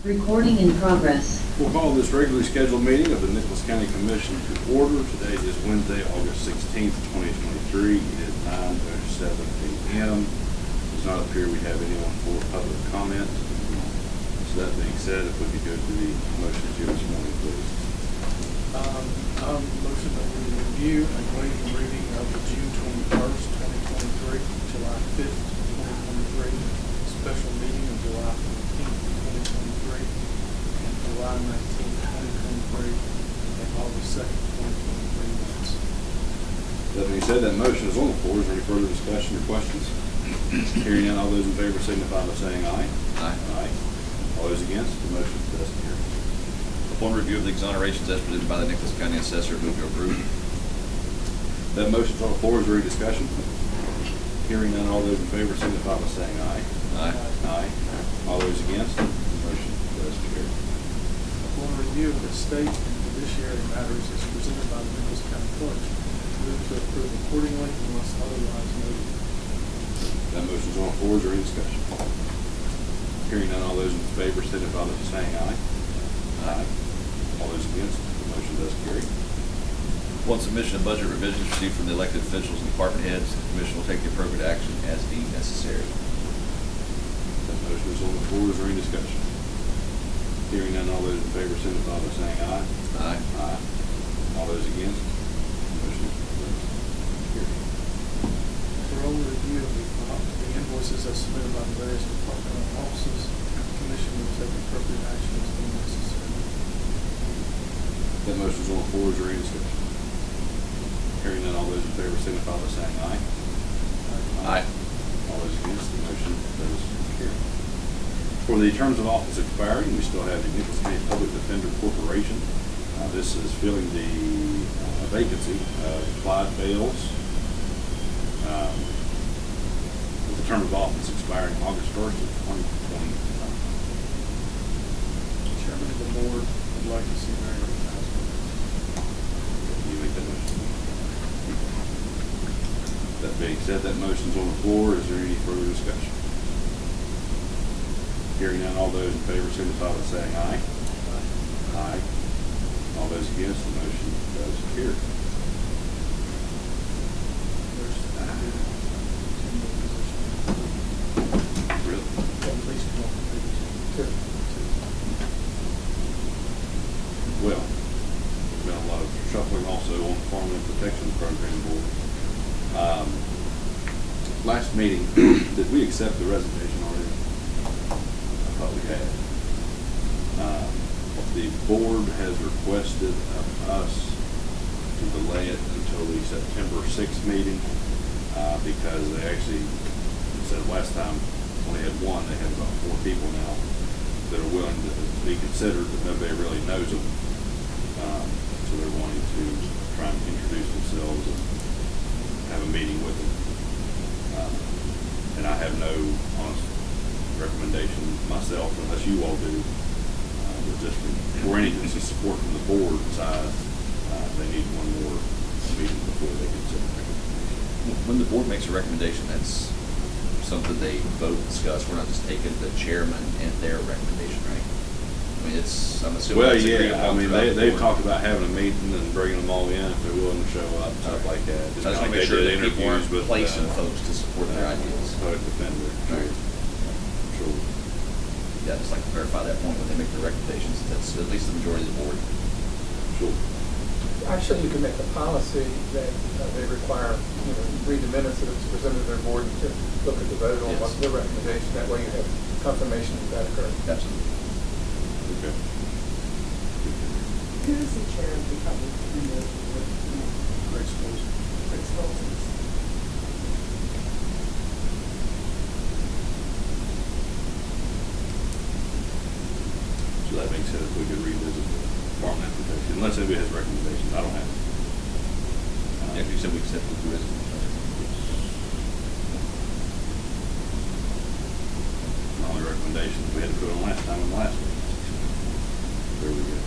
Recording in progress. We'll call this regularly scheduled meeting of the Nicholas County Commission to order. Today is Wednesday, August 16th, 2023. It is 9:07 a.m. It does not appear we have anyone for public comment. So that being said, if we could go to the motions here this morning, please. Motion that we review and waive the reading of the June 21st, 2023, July 5th, 2023, special meeting of July 15th, 2023, and July 19th, 2023, and August 2nd, 2023 minutes. That being said, that motion is on the floor. Is there any further discussion or questions? Hearing none, all those in favor signify by saying aye. Aye. Aye. All those against, the motion does carry. Upon review of the exonerations as presented by the Nicholas County Assessor, move to approve. That motion's on the floor. Is there any discussion? Hearing none, all those in favor signify by saying aye. Aye. Aye. All those against, the motion does carry. Upon review of the state and judiciary matters as presented by the Nicholas County Clerk, move to approve accordingly unless otherwise noted. That motion's on the floor. Is there any discussion? Hearing none, all those in favor signify by saying aye. Aye. All those against, the motion does carry. Upon submission of budget revisions received from the elected officials and department heads, the Commission will take the appropriate action as deemed necessary. That motion is on the floor. Is there any discussion? Hearing none, all those in favor signify by saying aye. Aye. Aye. All those against, the motion does carry. For review of the invoices as submitted by the various departmental offices, the Commission will take appropriate action as deemed necessary. That motion is on the floor. Is there any discussion? Hearing none, all those in favor signify by saying aye. Aye. All those against, the motion does carry. For the terms of office expiring, we still have the Nicholas County Public Defender Corporation. This is filling the vacancy of Clyde Bales, with the term of office expiring August 1st of 2025. Chairman of the Board would like to see Mary recognized. You make that motion. That being said, that motion's on the floor. Is there any further discussion? Hearing none, all those in favor signify by saying aye. Aye. All those against, the motion does carry. There's 10 more positions. Really? At least one. Two. Well, there's been a lot of shuffling also on the Farmland Protection Program Board. Last meeting, did we accept the resignation already? I thought we had. The board has requested of us to delay it until the September 6th meeting because they actually said last time when they had one, they have about 4 people now that are willing to be considered, but nobody really knows them. So they're wanting to try and introduce themselves and have a meeting with them. And I have no honest recommendation myself, unless you all do. But just for any support from the board side, they need one more meeting before they consider recommendation. When the board makes a recommendation, that's something they vote, discuss. We're not just taking the chairman and their recommendation, right? I mean, it's, I'm assuming. Well, it's agreed yeah, I upon mean, throughout the they've board. talked about having a meeting and bringing them all in if they're willing to show up and stuff like that. I just want to make sure that people aren't placing with folks to support their ideas. Public defender. Right. Sure. Yeah, just like to verify that point when they make their recommendations. That's at least the majority of the board. Sure. Actually, you can make a policy that they require, read the minutes that it's presented to their board and to look at the vote on what their recommendation. That way you have confirmation that occurred. Absolutely. Okay. Who is the chair of the public defender? Grace Wilson. Grace Wilson. So that being said, if we could revisit the farmland protection, unless anybody has recommendations, I don't have it. Yeah, you said we accepted the resolution. My only recommendation we had to put on last time in the last one. There we go.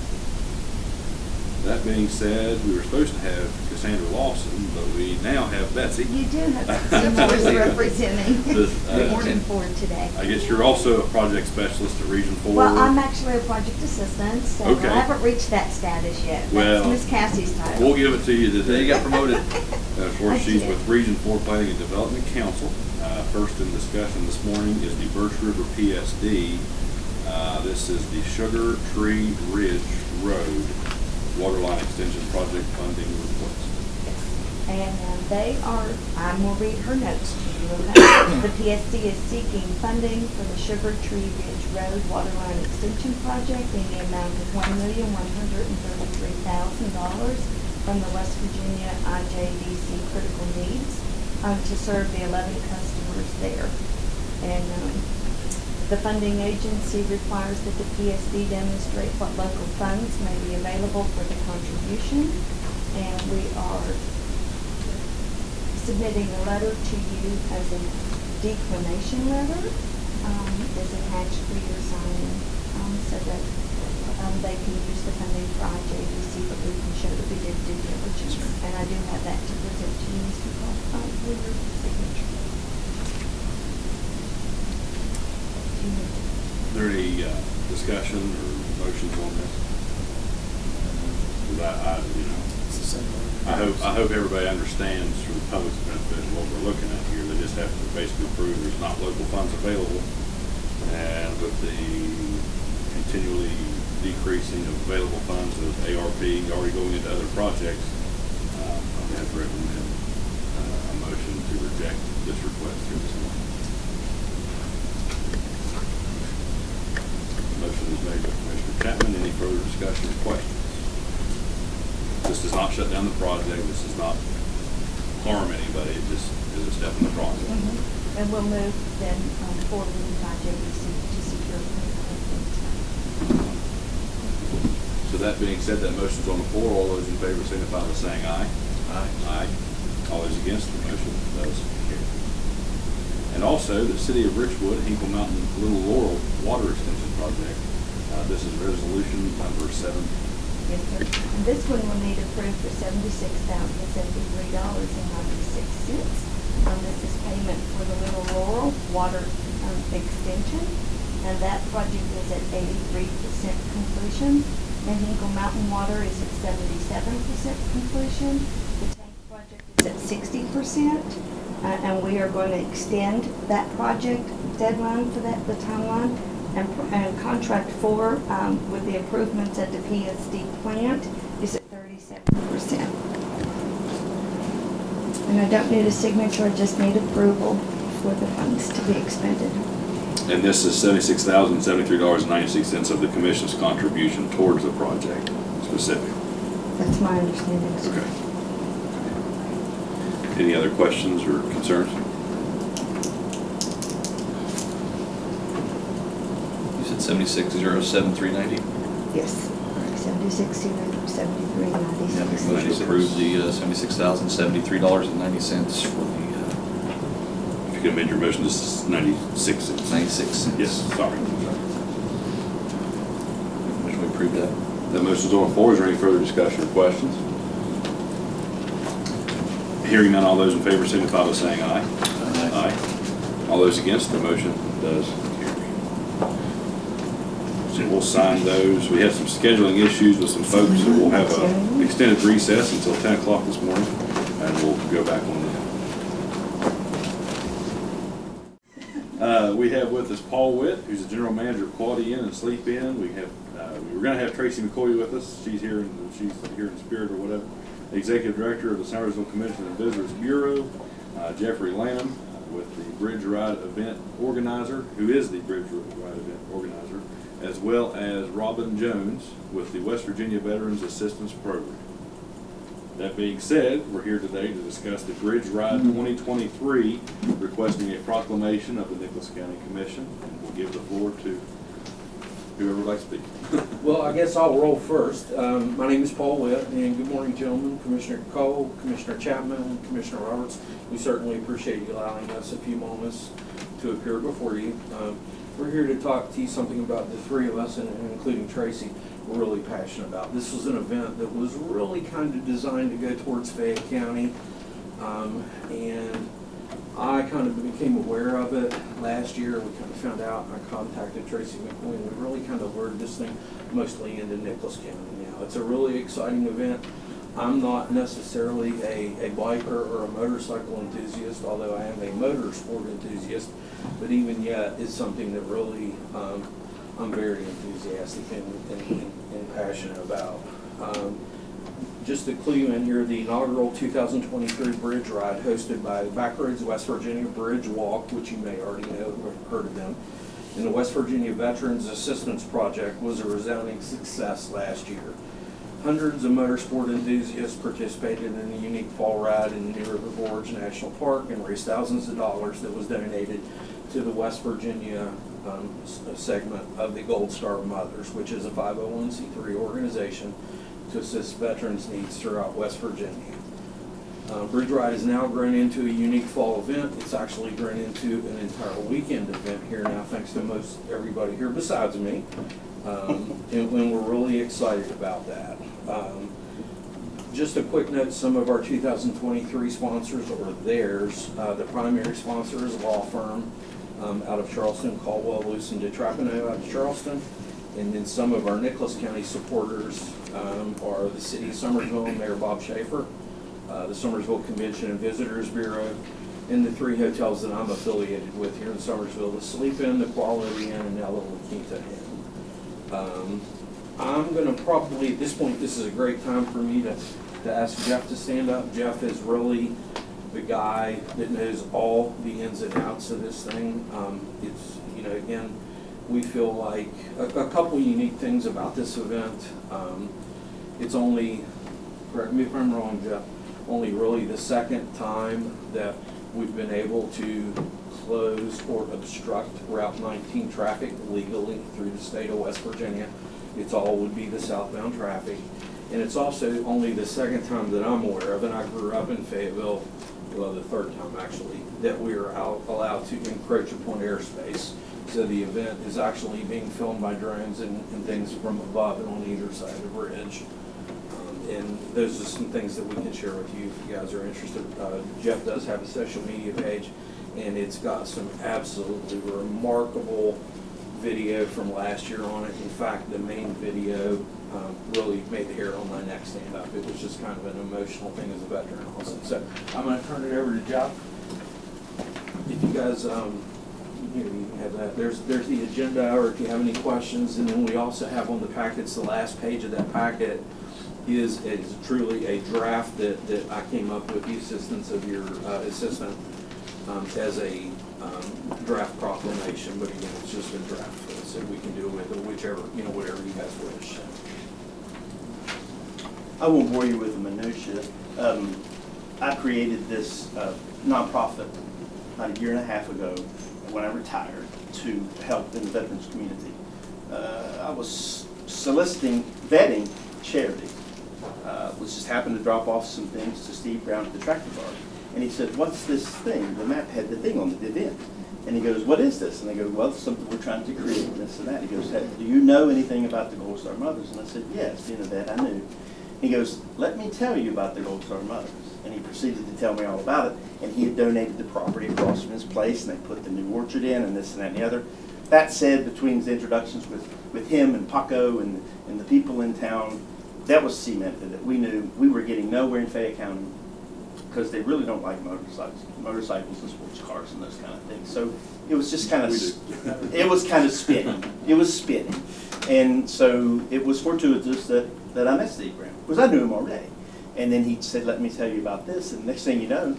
That being said, we were supposed to have Sandra Lawson, but we now have Betsy. You do have some seniors representing The, Region 4 today. I guess you're also a project specialist at Region 4. Well, I'm actually a project assistant, so Okay. I haven't reached that status yet. Well, That's Miss Cassie's title. We'll give it to you today. You got promoted. Of course, I she's did. with Region 4 Planning and Development Council. First in discussion this morning is the Birch River PSD. This is the Sugar Tree Ridge Road Waterline Extension Project Funding Request. And I will read her notes to you. Okay? The PSD is seeking funding for the Sugar Tree Ridge Road Waterline Extension Project in the amount of $1,133,000 from the West Virginia IJDC Critical Needs to serve the 11 customers there. And the funding agency requires that the PSD demonstrate what local funds may be available for the contribution. And we are submitting a letter to you as a declination letter. Is attached for your signing so that they can use the funding for IJDC, but we can show that we did due diligence. And I do have that to present to you, Mr. Paul, for your signature. Is there any discussion or motions on this? 'Cause It's the same one. I hope everybody understands for the public's benefit what we're looking at here. They just have to basically prove there's not local funds available. And with the continually decreasing of available funds of ARP already going into other projects, I'm going to recommend a motion to reject this request here this morning. Motion is made by Commissioner Chapman. Any further discussion or questions? This does not shut down the project. This does not harm anybody. It just is a step in the process. And we'll move then forward with IJDC to secure funding. So that being said, that motion's on the floor. All those in favor signify by saying aye. Aye. Aye. All those against, the motion does carry. And also, the City of Richwood, Hinkle Mountain Little Laurel Water Extension Project. This is resolution number 7. Yes, sir. And this one will need approved for $76,073.96. This is payment for the Little Laurel Water Extension, and that project is at 83% completion. The Hinkle Mountain Water is at 77% completion. The tank project is at 60%, and we are going to extend that project deadline for that, the timeline. And contract 4 with the improvements at the PSD plant is at 37%. And I don't need a signature, I just need approval for the funds to be expended. And this is $76,073.96 of the commission's contribution towards the project specifically. That's my understanding, sir. Okay. Any other questions or concerns? You said 76,073.90? Yes, 76,073.96. Yeah, make a motion to approve the $76,073.90 for the If you could amend your motion to 96 cents. 96 cents. Yes, sorry. Motion to approve that. That motion's on the floor. Is there any further discussion or questions? Hearing none, all those in favor signify by saying aye. Aye. All those against, the motion does carry. So we'll sign those. We had some scheduling issues with some folks, so we'll have an extended recess until 10 o'clock this morning, and we'll go back on that. We have with us Paul Witt, who's the general manager of Quality Inn and Sleep Inn. We have we were going to have Tracy McCoy with us. She's here in spirit or whatever. The executive director of the Somersville Convention and Visitors Bureau, Jeffrey Lanham, with the Bridge Ride Event Organizer, who is the Bridge Ride Event Organizer, as well as Robin Jones with the West Virginia Veterans Assistance Program. That being said, we're here today to discuss the Bridge Ride 2023, requesting a proclamation of the Nicholas County Commission, and we'll give the floor to whoever would like to speak. Well, I guess I'll roll first. My name is Paul Witt, and good morning, gentlemen. Commissioner Cole, Commissioner Chapman, Commissioner Roberts. We certainly appreciate you allowing us a few moments to appear before you. we're here to talk to you something about the three of us, and including Tracy, we're really passionate about. This was an event that was really kind of designed to go towards Fayette County, and I kind of became aware of it last year. We kind of found out, and I contacted Tracy McQueen. We really kind of lured this thing mostly into Nicholas County now. It's a really exciting event. I'm not necessarily a biker or a motorcycle enthusiast, although I am a motorsport enthusiast, but even yet it's something that really I'm very enthusiastic and passionate about. Just to clue you in here, the inaugural 2023 Bridge Ride hosted by Backroads West Virginia Bridge Walk, which you may already know or heard of them, and the West Virginia Veterans Assistance Project was a resounding success last year. Hundreds of motorsport enthusiasts participated in a unique fall ride in New River Gorge National Park and raised thousands of dollars that was donated to the West Virginia segment of the Gold Star Mothers, which is a 501c3 organization to assist veterans' needs throughout West Virginia. Bridge Ride has now grown into a unique fall event. It's actually grown into an entire weekend event here now, thanks to most everybody here besides me. And we're really excited about that. Just a quick note, some of our 2023 sponsors, or theirs, the primary sponsor is a law firm out of Charleston, Caldwell, Lewis & DeTrapano out of Charleston. And then some of our Nicholas County supporters are the City of Summersville and Mayor Bob Schaefer, the Summersville Convention and Visitors Bureau, and the three hotels that I'm affiliated with here in Summersville, the Sleep Inn, the Quality Inn, and now the La Quinta Inn. I'm going to probably, at this point, this is a great time for me to ask Jeff to stand up. Jeff is really the guy that knows all the ins and outs of this thing. It's, you know, again, we feel like a couple unique things about this event. It's only, correct me if I'm wrong, Jeff, only really the second time that we've been able to close or obstruct Route 19 traffic legally through the state of West Virginia. It's all would be the southbound traffic. And it's also only the second time that I'm aware of, and I grew up in Fayetteville, well, the third time actually, that we are allowed to encroach upon airspace. So the event is actually being filmed by drones and things from above and on either side of the bridge. And those are some things that we can share with you if you guys are interested. Jeff does have a social media page, and it's got some absolutely remarkable video from last year on it. In fact, the main video really made the hair on my neck stand up. It was just kind of an emotional thing as a veteran also. So I'm going to turn it over to Jeff. If you guys, you can have that. There's the agenda, or if you have any questions, and then we also have on the packets, the last page of that packet is truly a draft that I came up with the assistance of your assistant as a draft proclamation, but again, it's just a draft, so we can do it with whichever, whatever you guys wish. I won't bore you with the minutiae. I created this nonprofit about a year and a half ago when I retired to help in the veterans community. I was vetting charity. Was just happened to drop off some things to Steve Brown at the tractor bar. And he said, "What's this thing?" The map had the thing on the event. And he goes, "What is this?" And I go, "Well, it's something we're trying to create, and this and that." He goes, "Hey, do you know anything about the Gold Star Mothers?" And I said, "Yes, that I knew." He goes, "Let me tell you about the Gold Star Mothers." And he proceeded to tell me all about it. And he had donated the property across from his place, and they put the new orchard in, and this and that and the other. That said, between his introductions with him and Paco and the people in town, that was cemented, that we knew we were getting nowhere in Fayette County because they really don't like motorcycles and sports cars and those kind of things. So it was just kind of, it was kind of spinning. It was spinning. And so it was fortuitous that I met Steve Brown, because I knew him already. And then he said, "Let me tell you about this." And next thing you know,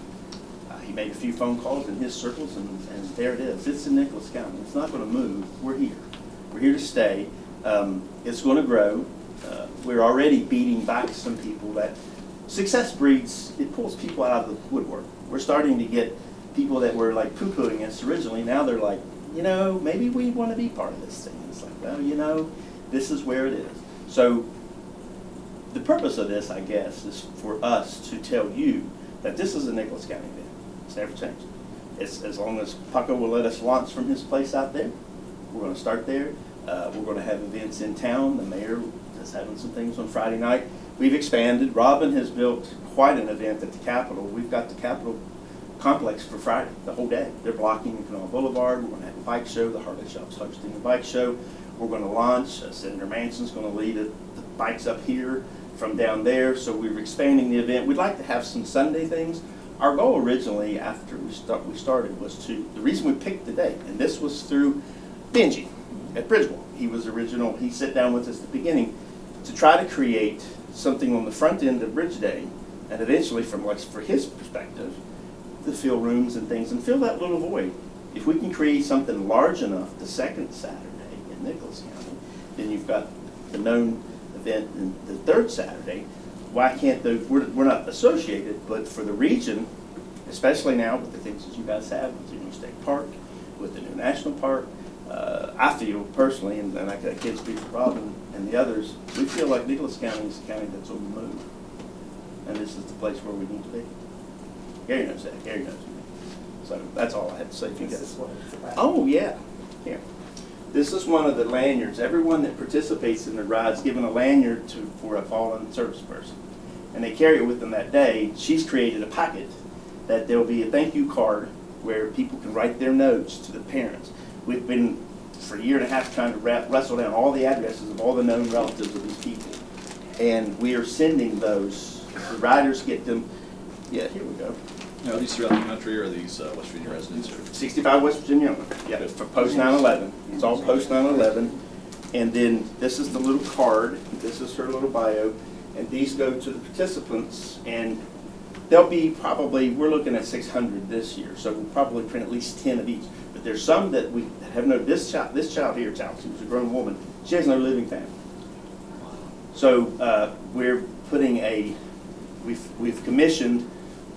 he made a few phone calls in his circles, and there it is. It's in Nicholas County. It's not going to move. We're here. We're here to stay. It's going to grow. We're already beating back some people. That success breeds, it pulls people out of the woodwork. We're starting to get people that were like poo-pooing us originally. Now they're like, maybe we want to be part of this thing. It's like, well, this is where it is. So the purpose of this, I guess, is for us to tell you that this is a Nicholas County event. It's never changed. It's as long as Paco will let us launch from his place out there, we're gonna start there. We're gonna have events in town. The mayor is having some things on Friday night. We've expanded. Robin has built quite an event at the Capitol. We've got the Capitol complex for Friday, the whole day. They're blocking Canal Boulevard. We're gonna have a bike show. The Harley Shop's hosting the bike show. We're gonna launch. Senator Manson's gonna lead the bikes up here from down there. So we're expanding the event. We'd like to have some Sunday things. Our goal originally, after we started, was to, the reason we picked the date, and this was through Benji at Bridgewell. He sat down with us at the beginning to try to create something on the front end of Bridge Day, and eventually from for his perspective, to fill rooms and things and fill that little void. If we can create something large enough the second Saturday in Nicholas County, then you've got the known event in the third Saturday. Why can't we're not associated, but for the region, especially now with the things that you guys have with the new state park, with the new national park, I feel personally, and I got kids speak for Robin and the others, we feel like Nicholas County is a county that's on the move. And this is the place where we need to be. Gary knows that. Gary knows me. So that's all I have to say. This is what it's about. Oh, yeah. Here. This is one of the lanyards. Everyone that participates in the ride's given a lanyard for a fallen service person. And they carry it with them that day. She's created a packet that there'll be a thank you card where people can write their notes to the parents. We've been, for a year and a half, trying to wrestle down all the addresses of all the known relatives of these people. And we are sending those. The riders get them. Yeah, here we go. Now, are these throughout the country, or are these West Virginia residents? Or? 65 West Virginia. Yeah, for post 9/11. It's all post 9/11. And then this is the little card. This is her little bio. And these go to the participants. And there'll be probably, we're looking at 600 this year. So we'll probably print at least 10 of each. But there's some that we have no, this child here, she was a grown woman. She has no living family. So we're putting we've commissioned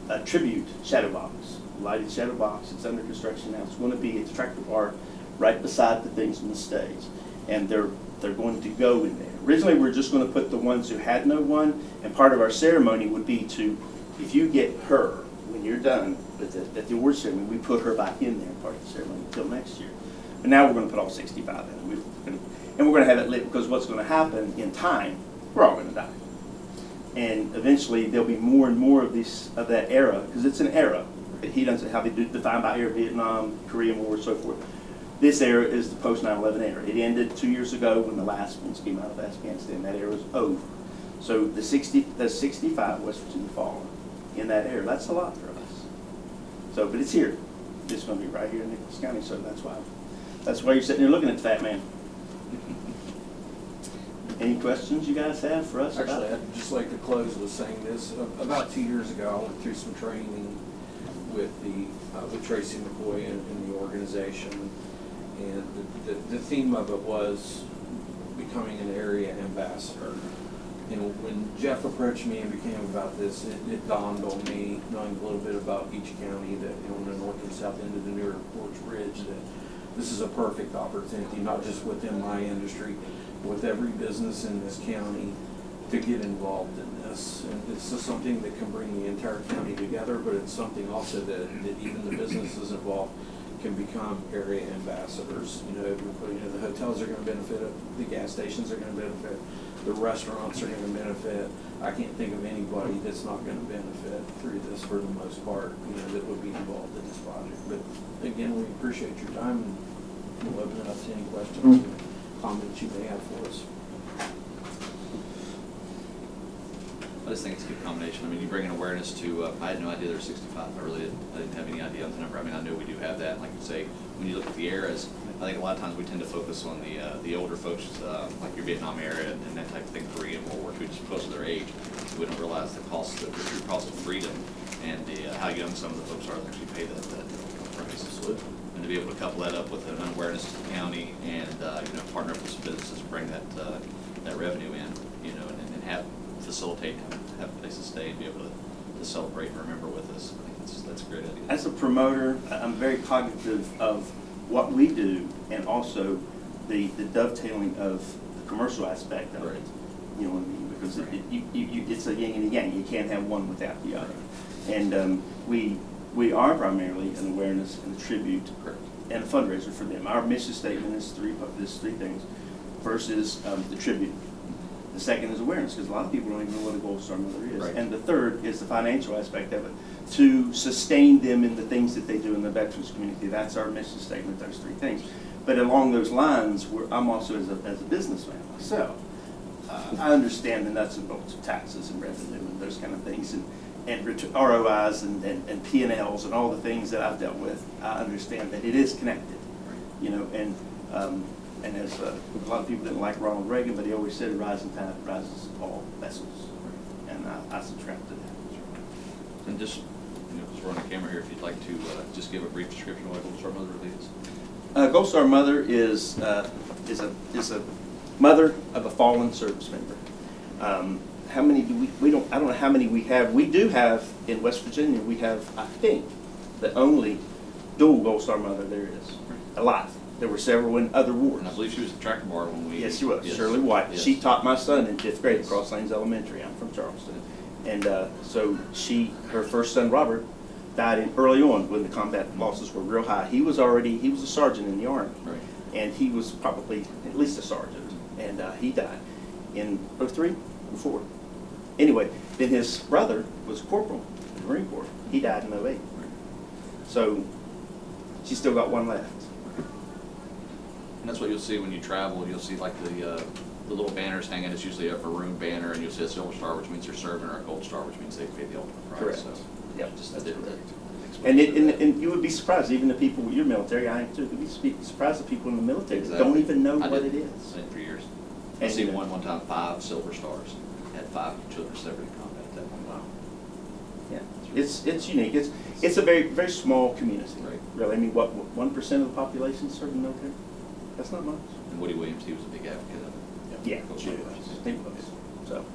a tribute shadow box, lighted shadow box. It's under construction now. It's going to be at the tractor bar right beside the things on the stage. And they're going to go in there. Originally, we were just going to put the ones who had no one, and part of our ceremony would be to, if you get her, when you're done at the award ceremony, we put her back in there, part of the ceremony, until next year. But now we're going to put all 65 in. And we're going to have it lit, because what's going to happen in time, we're all going to die. And eventually there'll be more and more of that era, because it's an era. He doesn't have it defined by era, Vietnam, Korean War, so forth. This era is the post 9/11 era. It ended 2 years ago when the last ones came out of Afghanistan. That era is over. So the 65 West Virginia fallen in that era. That's a lot for us. So, but it's here. It's going to be right here in Nicholas County. So that's why you're sitting here looking at the fat man. Any questions you guys have for us? Actually, I'd just like to close with saying this. About 2 years ago, I went through some training with Tracy McCoy in the organization, and the theme of it was becoming an area ambassador. You know, when Jeff approached me and became about this, it dawned on me, knowing a little bit about each county, that on the north and south end of the New Forks Bridge, that this is a perfect opportunity, not just within my industry, with every business in this county to get involved in this. And it's just something that can bring the entire county together, but it's something also that even the businesses involved can become area ambassadors. You know, the hotels are going to benefit, the gas stations are going to benefit, the restaurants are going to benefit. I can't think of anybody that's not going to benefit through this for the most part, you know, that would be involved in this project. But again, we appreciate your time, and we'll open it up to any questions and comments you may have for us. I just think it's a good combination. I mean, you bring an awareness to, I had no idea there were 65. I didn't have any idea on the number. I mean, I know we do have that. Like you say, when you look at the eras, I think a lot of times we tend to focus on the older folks, like your Vietnam era and that type of thing, Korean War, which is close to their age. We don't realize the cost, the true cost of freedom, and how young some of the folks are that actually pay that price. Absolutely. And to be able to couple that up with an awareness to the county and partner up with some businesses to bring that revenue in, and have facilitate, have a place to stay and be able to celebrate and remember with us. I think that's a great idea. As a promoter, I'm very cognitive of what we do, and also the dovetailing of the commercial aspect of it. You know what I mean? Because it's a yin and a yang. You can't have one without the other. And we are primarily an awareness and a tribute and a fundraiser for them. Our mission statement is three things. First is the tribute. The second is awareness, because a lot of people don't even know what a Gold Star Mother is. Right. And the third is the financial aspect of it, to sustain them in the things that they do in the veterans community. That's our mission statement, those three things. But along those lines, I'm also, as a businessman myself, I understand the nuts and bolts of taxes and revenue and those kind of things, and ROIs and P&Ls and all the things that I've dealt with. I understand that it is connected, you know, and as a lot of people didn't like Ronald Reagan, but he always said, a rising tide rises all vessels, and I subscribe to that. And just, you know, just run the camera here, if you'd like to just give a brief description of what Gold Star Mother really is. Gold Star Mother is a mother of a fallen service member. How many do we don't, I don't know how many we have. We do have, in West Virginia, we have, I think, the only dual Gold Star Mother there is, alive. There were several in other wards. And I believe she was at Tractor Bar when we... Yes, she was. Yes. Shirley White. Yes. She taught my son in 5th grade at Cross Lanes Elementary. I'm from Charleston. And so her first son, Robert, died early on when the combat losses were real high. He was a sergeant in the Army. Right. And he was probably at least a sergeant. And he died in 03, 04. Anyway, then his brother was a corporal in the Marine Corps. He died in 08. So she's still got one left. And that's what you'll see when you travel. You'll see like the little banners hanging. It's usually a maroon banner, and you'll see a Silver Star, which means they're serving, or a Gold Star, which means they paid the ultimate price. Correct. So, Yep. just That's that, correct. that And you would be surprised, even the people with your military, I am too, you'd be surprised the people in the military that don't even know I what did. it I've is. seen it for years. I And, seen you know, one time 5 Silver Stars. Had 5 children served in combat at that point. Wow. Yeah, it's unique. It's a very, very small community. Right. Really, I mean, what, 1% of the population serve in the military? That's not much. And Woody Williams, he was a big advocate of it. Yeah, Gold he Star was. Motors. He was. So,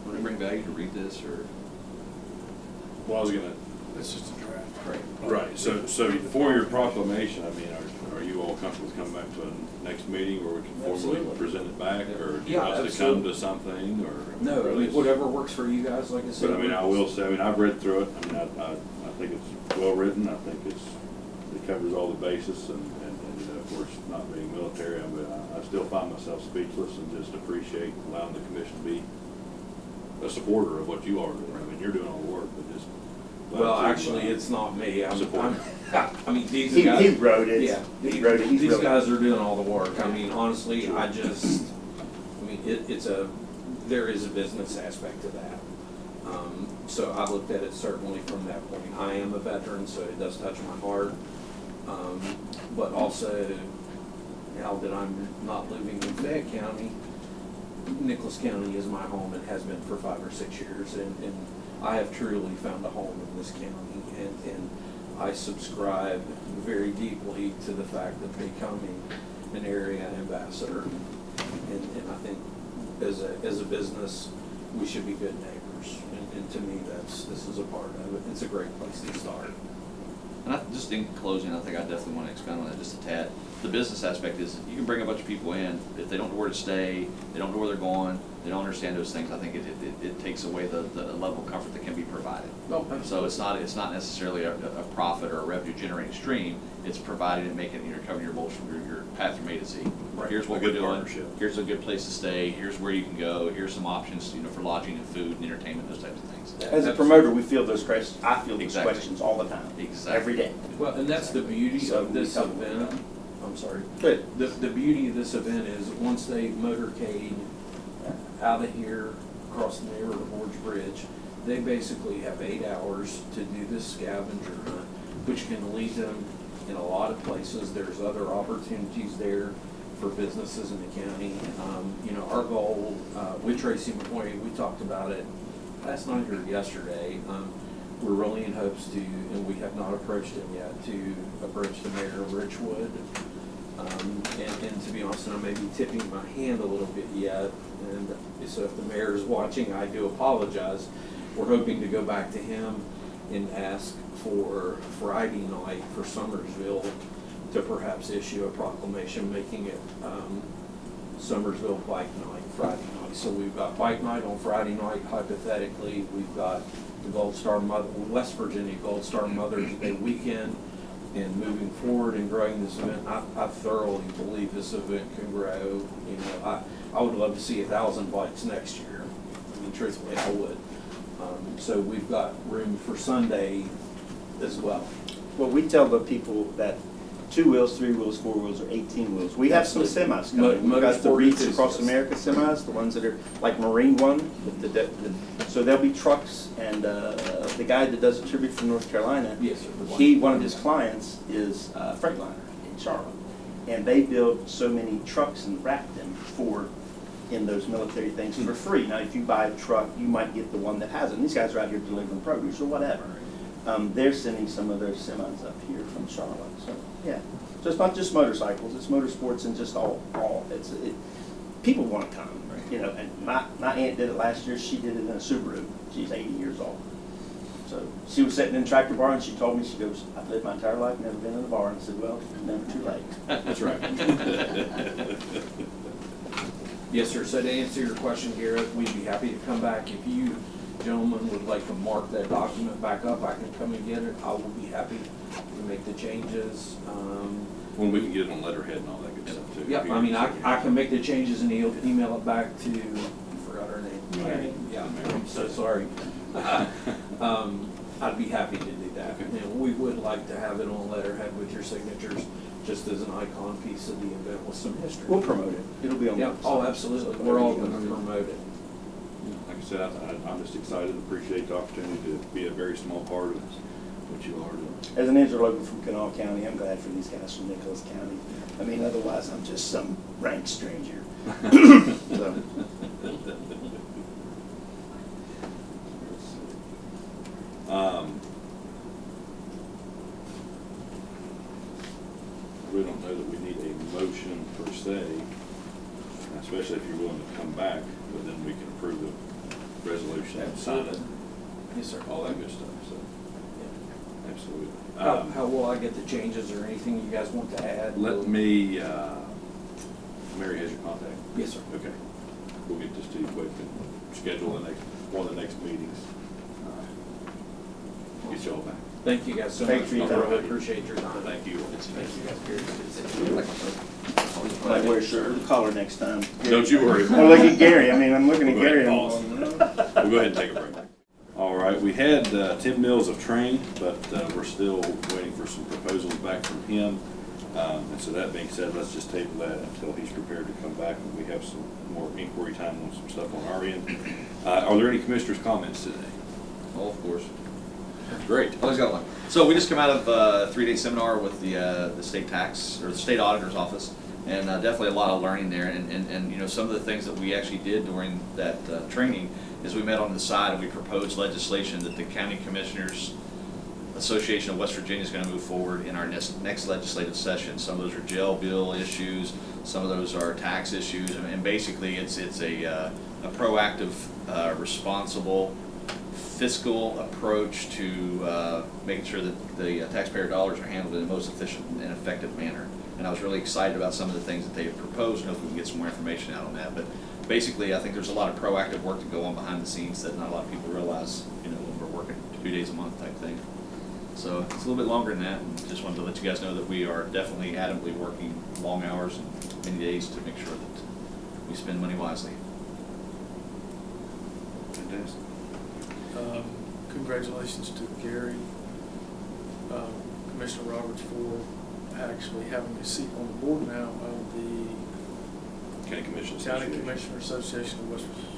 Would it bring value to read this, or? Well, I was gonna, It's just a draft. Right. right, so for your proclamation, I mean, are you all comfortable with coming back to a next meeting where we can formally Absolutely. present it back, or do you Yeah, want us to come absolutely. to something, or? No, I really mean, it's- whatever works for you guys, like I said. But I mean, I will say, I mean, I've read through it, I mean, I think it's well-written, I think it covers all the bases, and of course, not being military, I still find myself speechless and just appreciate allowing the commission to be a supporter of what you are doing. I mean, you're doing all the work, but just. Well, actually, it's not me. Support. I mean, these he guys. wrote it. Yeah, He wrote it. He's these really- guys are doing all the work. I mean, honestly, there is a business aspect to that. So I looked at it certainly from that point. I am a veteran, so it does touch my heart. But also, now that I'm not living in Fayette County, Nicholas County is my home and has been for 5 or 6 years, and I have truly found a home in this county, and I subscribe very deeply to the fact of becoming an area ambassador, and I think as a business, we should be good neighbors, and to me, this is a part of it. It's a great place to start. And just in closing, I think I definitely want to expand on that just a tad. The business aspect is you can bring a bunch of people in. If they don't know where to stay, they don't know where they're going, they don't understand those things, I think it takes away the level of comfort that can be provided. Oh, So it's not necessarily a profit or a revenue generating stream. It's providing and making, covering your your path from A to Z. Right. Here's what A we're good doing. partnership. Here's a good place to stay. Here's where you can go. Here's some options, for lodging and food and entertainment, those types of things. As a promoter, we feel those questions. I feel those Exactly. questions all the time. Exactly. Every day. Well, and that's the beauty So of this we tell them. event. I'm sorry. Good. The beauty of this event is once they motorcade out of here, across the River Gorge Bridge, they basically have 8 hours to do this scavenger hunt, which can lead them in a lot of places. There's other opportunities there for businesses in the county. Our goal with Tracy McCoy, we talked about it last night or yesterday. We're really in hopes to, and we have not approached him yet, to approach the mayor of Richwood. And to be honest, and I may be tipping my hand a little bit yet, and so if the mayor is watching, I do apologize. We're hoping to go back to him and ask for Friday night for Summersville to perhaps issue a proclamation making it Summersville Bike Night Friday night. So we've got Bike Night on Friday night, hypothetically. We've got the Gold Star West Virginia Gold Star Mother's Day weekend and moving forward and growing this event. I thoroughly believe this event can grow. You know, I would love to see 1,000 bikes next year. I mean, truthfully, I would. So we've got room for Sunday as well. Well, we tell the people that 2 wheels, 3 wheels, 4 wheels, or 18 wheels. We have some semis coming. We've got the Motorsport Reeds Across enthusiasts. America semis, the ones that are like Marine One. So there'll be trucks, and the guy that does a tribute from North Carolina, Yes, sir. one of his clients is Freightliner in Charlotte. And they build so many trucks and wrap them in those military things for free. Now, if you buy a truck, you might get the one that has it. And these guys are out here delivering produce or whatever. They're sending some of their semis up here from Charlotte. So, yeah. So it's not just motorcycles, it's motorsports and just all. People want to come, you know, and my aunt did it last year. She did it in a Subaru. She's 80 years old. So she was sitting in the tractor bar and she told me, she goes, I've lived my entire life, never been in a bar. And I said, well, never too late. That's right. Yes, sir. So to answer your question, Garrett, we'd be happy to come back. If you gentlemen would like to mark that document back up, I can come and get it. I will be happy to make the changes. When we can get it on letterhead and all that good stuff too. Yep, I mean, I can make the changes and email it back to, I forgot her name. Mary. Yeah, I'm so sorry. I'd be happy to do that. Okay. And we would like to have it on letterhead with your signatures, just as an icon piece of the event with some history. We'll promote it. It'll be on the Yeah, website. oh, absolutely. We're all going to promote it. Like I said, I'm just excited and appreciate the opportunity to be a very small part of what you are doing. As an interloper from Kanawha County, I'm glad for these guys from Nicholas County. I mean, otherwise, I'm just some rank stranger. So. We don't know that we need a motion per se, especially if you're willing to come back, but then we can approve the resolution and sign it, Yes, sir. all that good stuff, so, absolutely. How will I get the changes or anything you guys want to add? Let me, Mary has your contact? Yes, sir. Okay. We'll get this to you quick and schedule one of the next meetings. Get you all back. Thank you guys so Thanks much. for your I time. really appreciate your time. Thank you. Thank you guys. Might wear a shirt and collar next time. Don't you worry. Well, look at Gary. I mean, I'm looking at We'll go Gary. ahead and and I'm pause. going, We'll go ahead and take a break. All right, we had 10 mills of train, but we're still waiting for some proposals back from him. And so that being said, let's just table that until he's prepared to come back and we have some more inquiry time on some stuff on our end. Are there any commissioners' comments today? Oh, of course. Great. Always got one. So we just come out of a 3-day seminar with the state tax, or the state auditor's office, and definitely a lot of learning there. And you know, some of the things that we actually did during that training is we met on the side and we proposed legislation that the County Commissioners Association of West Virginia is going to move forward in our next legislative session. Some of those are jail bill issues, some of those are tax issues, and basically it's a proactive, responsible, fiscal approach to making sure that the taxpayer dollars are handled in the most efficient and effective manner. And I was really excited about some of the things that they have proposed, and hopefully we can get some more information out on that. But basically, I think there's a lot of proactive work to go on behind the scenes that not a lot of people realize, you know, when we're working 2 days a month type thing. So it's a little bit longer than that, and just wanted to let you guys know that we are definitely adamantly working long hours and many days to make sure that we spend money wisely. Fantastic. Congratulations to Gary, Commissioner Roberts, for actually having a seat on the board now of the County Commission County Association. Commissioner Association of West Virginia.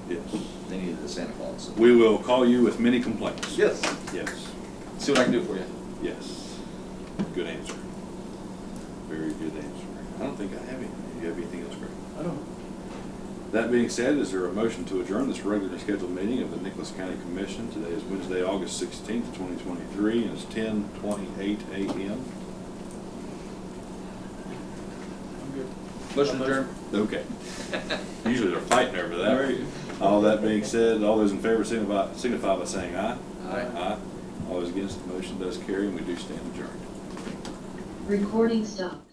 Yes. They needed the Santa Claus. We will call you with many complaints. Yes. Yes. See what I can do for you. Yes. Good answer. Very good answer. I don't think I have anything. Do you have anything else, Greg? I don't. That being said, is there a motion to adjourn this regularly scheduled meeting of the Nicholas County Commission? Today is Wednesday, August 16th, 2023, and it's 10:28 a.m. I'm good. Motion adjourned. Okay. Usually they're fighting over that. All that being said, all those in favor signify by saying aye. Aye. Aye. All those against, the motion does carry, and we do stand adjourned. Recording stopped.